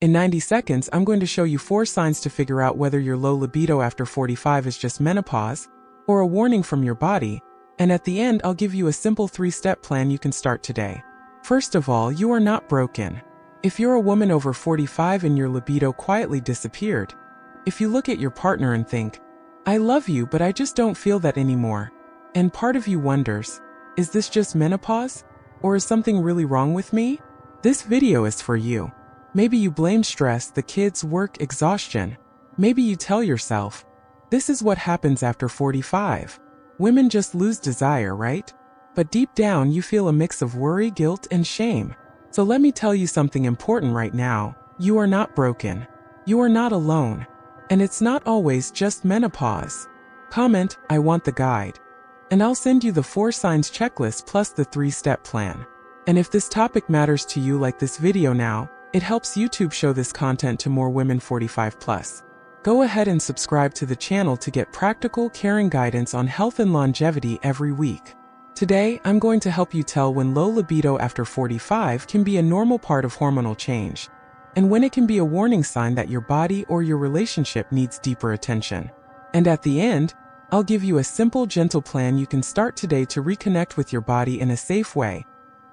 In 90 seconds, I'm going to show you 4 signs to figure out whether your low libido after 45 is just menopause or a warning from your body, and at the end I'll give you a simple 3-step plan you can start today. First of all, you are not broken. If you're a woman over 45 and your libido quietly disappeared, if you look at your partner and think, "I love you but I just don't feel that anymore," and part of you wonders, is this just menopause? Or is something really wrong with me? This video is for you. Maybe you blame stress, the kids, work, exhaustion. Maybe you tell yourself, this is what happens after 45. Women just lose desire, right? But deep down you feel a mix of worry, guilt, and shame. So let me tell you something important right now. You are not broken. You are not alone. And it's not always just menopause. Comment, "I want the guide," and I'll send you the 4 signs checklist plus the 3-step plan. And if this topic matters to you, like this video now, it helps YouTube show this content to more women 45 plus. Go ahead and subscribe to the channel to get practical, caring guidance on health and longevity every week. Today, I'm going to help you tell when low libido after 45 can be a normal part of hormonal change, and when it can be a warning sign that your body or your relationship needs deeper attention. And at the end, I'll give you a simple, gentle plan you can start today to reconnect with your body in a safe way,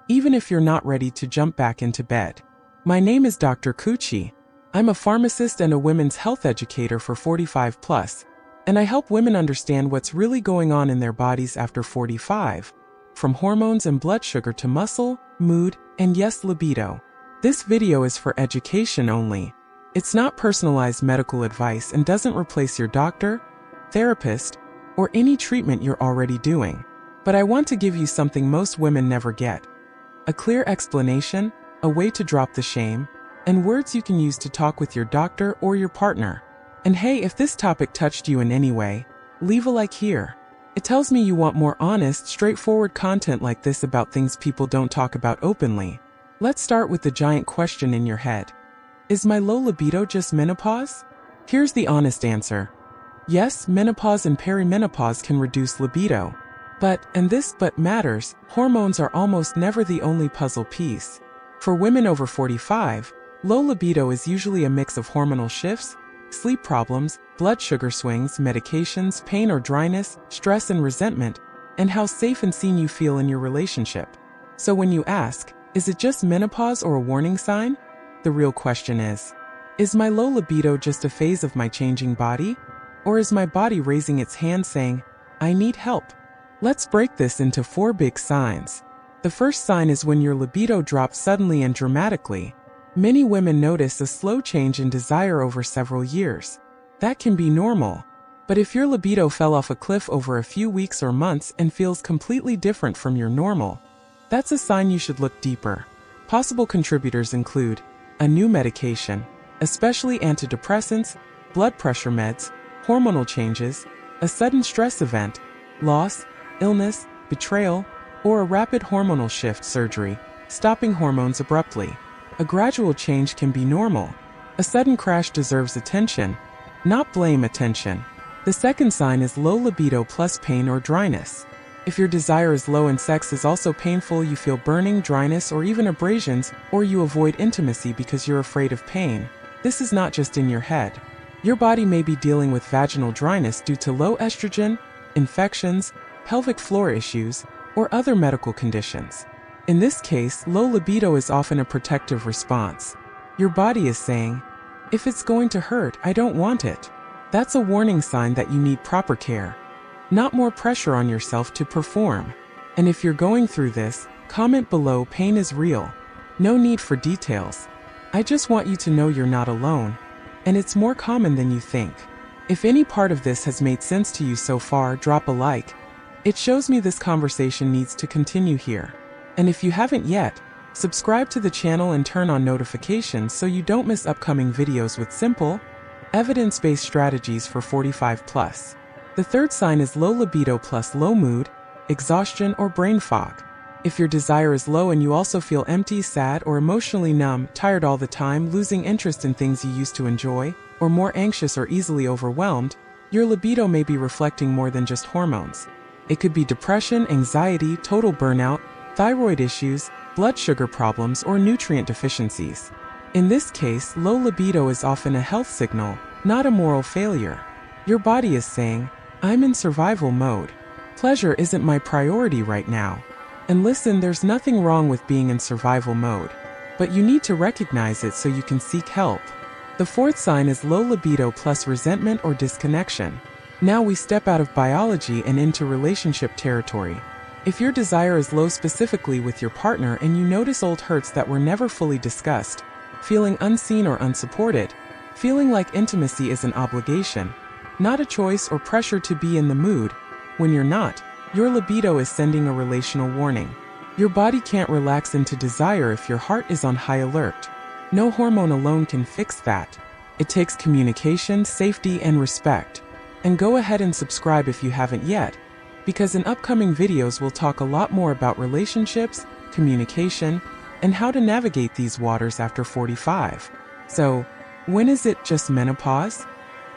even if you're not ready to jump back into bed. My name is Dr. Cucci. I'm a pharmacist and a women's health educator for 45 plus, and I help women understand what's really going on in their bodies after 45, from hormones and blood sugar to muscle, mood, and yes, libido. This video is for education only. It's not personalized medical advice and doesn't replace your doctor, therapist, or any treatment you're already doing. But I want to give you something most women never get: a clear explanation, a way to drop the shame, and words you can use to talk with your doctor or your partner. And hey, if this topic touched you in any way, leave a like here. It tells me you want more honest, straightforward content like this about things people don't talk about openly. Let's start with the giant question in your head. Is my low libido just menopause? Here's the honest answer. Yes, menopause and perimenopause can reduce libido. But, and this but matters, hormones are almost never the only puzzle piece. For women over 45, low libido is usually a mix of hormonal shifts, sleep problems, blood sugar swings, medications, pain or dryness, stress and resentment, and how safe and seen you feel in your relationship. So when you ask, is it just menopause or a warning sign? The real question is my low libido just a phase of my changing body? Or is my body raising its hand saying, I need help? Let's break this into 4 big signs. The first sign is when your libido drops suddenly and dramatically. Many women notice a slow change in desire over several years. That can be normal. But if your libido fell off a cliff over a few weeks or months and feels completely different from your normal, that's a sign you should look deeper. Possible contributors include a new medication, especially antidepressants, blood pressure meds, hormonal changes, a sudden stress event, loss, illness, betrayal, or a rapid hormonal shift, surgery, stopping hormones abruptly. A gradual change can be normal. A sudden crash deserves attention, not blame attention. The second sign is low libido plus pain or dryness. If your desire is low and sex is also painful, you feel burning, dryness, or even abrasions, or you avoid intimacy because you're afraid of pain, this is not just in your head. Your body may be dealing with vaginal dryness due to low estrogen, infections, pelvic floor issues, or other medical conditions. In this case, low libido is often a protective response. Your body is saying, if it's going to hurt, I don't want it. That's a warning sign that you need proper care, not more pressure on yourself to perform. And if you're going through this, comment below, pain is real. No need for details. I just want you to know you're not alone. And it's more common than you think. If any part of this has made sense to you so far, drop a like. It shows me this conversation needs to continue here. And if you haven't yet, subscribe to the channel and turn on notifications so you don't miss upcoming videos with simple, evidence-based strategies for 45 plus. The third sign is low libido plus low mood, exhaustion, or brain fog. If your desire is low and you also feel empty, sad, or emotionally numb, tired all the time, losing interest in things you used to enjoy, or more anxious or easily overwhelmed, your libido may be reflecting more than just hormones. It could be depression, anxiety, total burnout, thyroid issues, blood sugar problems, or nutrient deficiencies. In this case, low libido is often a health signal, not a moral failure. Your body is saying, I'm in survival mode. Pleasure isn't my priority right now. And listen, there's nothing wrong with being in survival mode, but you need to recognize it so you can seek help. The fourth sign is low libido plus resentment or disconnection. Now we step out of biology and into relationship territory. If your desire is low specifically with your partner and you notice old hurts that were never fully discussed, feeling unseen or unsupported, feeling like intimacy is an obligation, not a choice or pressure to be in the mood, when you're not, your libido is sending a relational warning. Your body can't relax into desire if your heart is on high alert. No hormone alone can fix that. It takes communication, safety, and respect. And go ahead and subscribe if you haven't yet, because in upcoming videos we'll talk a lot more about relationships, communication, and how to navigate these waters after 45. So, when is it just menopause?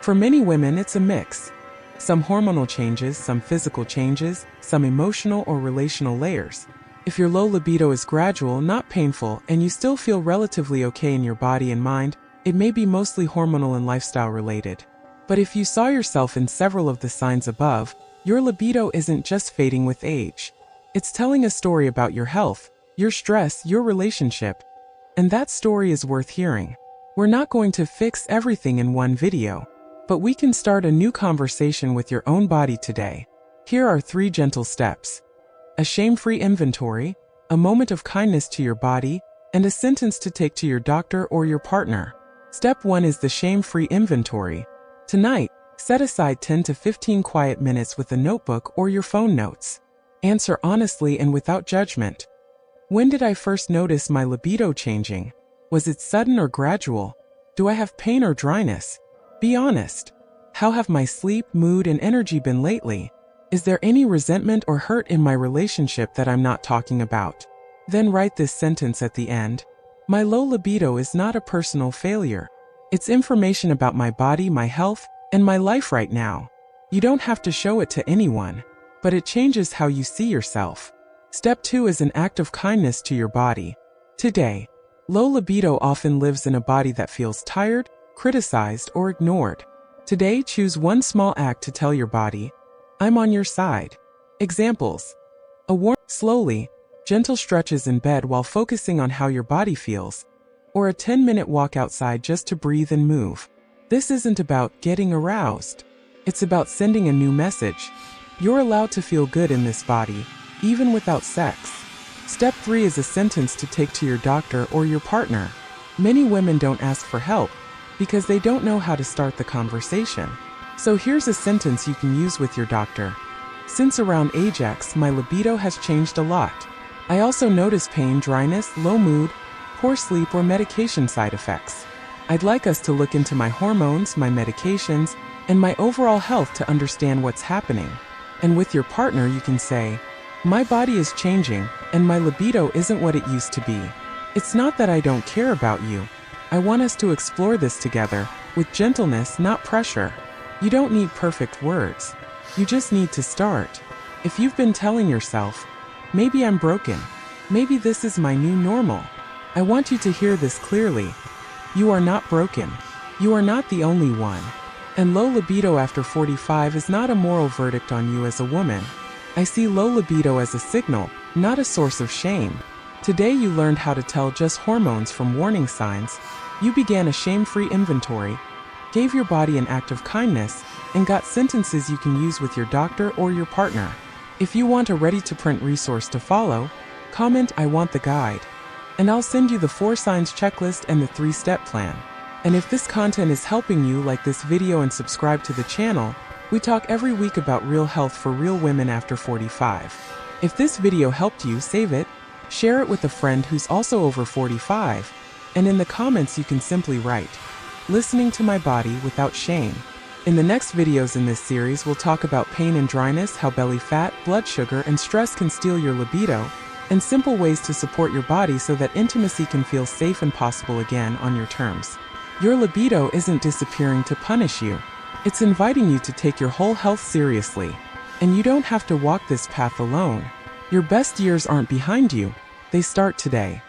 For many women, it's a mix. Some hormonal changes, some physical changes, some emotional or relational layers. If your low libido is gradual, not painful, and you still feel relatively okay in your body and mind, it may be mostly hormonal and lifestyle related. But if you saw yourself in several of the signs above, your libido isn't just fading with age. It's telling a story about your health, your stress, your relationship. And that story is worth hearing. We're not going to fix everything in one video, but we can start a new conversation with your own body today. Here are 3 gentle steps. A shame-free inventory, a moment of kindness to your body, and a sentence to take to your doctor or your partner. Step 1 is the shame-free inventory. Tonight, set aside 10 to 15 quiet minutes with a notebook or your phone notes. Answer honestly and without judgment. When did I first notice my libido changing? Was it sudden or gradual? Do I have pain or dryness? Be honest. How have my sleep, mood, and energy been lately? Is there any resentment or hurt in my relationship that I'm not talking about? Then write this sentence at the end. My low libido is not a personal failure. It's information about my body, my health, and my life right now. You don't have to show it to anyone, but it changes how you see yourself. Step 2 is an act of kindness to your body. Today, low libido often lives in a body that feels tired, criticized, or ignored. Today, choose one small act to tell your body, I'm on your side. Examples. A warm, slowly, gentle stretches in bed while focusing on how your body feels, or a 10-minute walk outside just to breathe and move. This isn't about getting aroused. It's about sending a new message. You're allowed to feel good in this body, even without sex. Step 3 is a sentence to take to your doctor or your partner. Many women don't ask for help because they don't know how to start the conversation. So here's a sentence you can use with your doctor. Since around age X, my libido has changed a lot. I also notice pain, dryness, low mood, poor sleep, or medication side effects. I'd like us to look into my hormones, my medications, and my overall health to understand what's happening. And with your partner, you can say, my body is changing, and my libido isn't what it used to be. It's not that I don't care about you. I want us to explore this together, with gentleness, not pressure. You don't need perfect words. You just need to start. If you've been telling yourself, maybe I'm broken, maybe this is my new normal, I want you to hear this clearly. You are not broken. You are not the only one. And low libido after 45 is not a moral verdict on you as a woman. I see low libido as a signal, not a source of shame. Today you learned how to tell just hormones from warning signs. You began a shame-free inventory, gave your body an act of kindness, and got sentences you can use with your doctor or your partner. If you want a ready-to-print resource to follow, comment I want the guide, and I'll send you the 4 signs checklist and the 3-step plan. And if this content is helping you, like this video and subscribe to the channel. We talk every week about real health for real women after 45. If this video helped you, save it, share it with a friend who's also over 45, and in the comments you can simply write, listening to my body without shame. In the next videos in this series, we'll talk about pain and dryness, how belly fat, blood sugar, and stress can steal your libido, and simple ways to support your body so that intimacy can feel safe and possible again on your terms. Your libido isn't disappearing to punish you. It's inviting you to take your whole health seriously. And you don't have to walk this path alone. Your best years aren't behind you. They start today.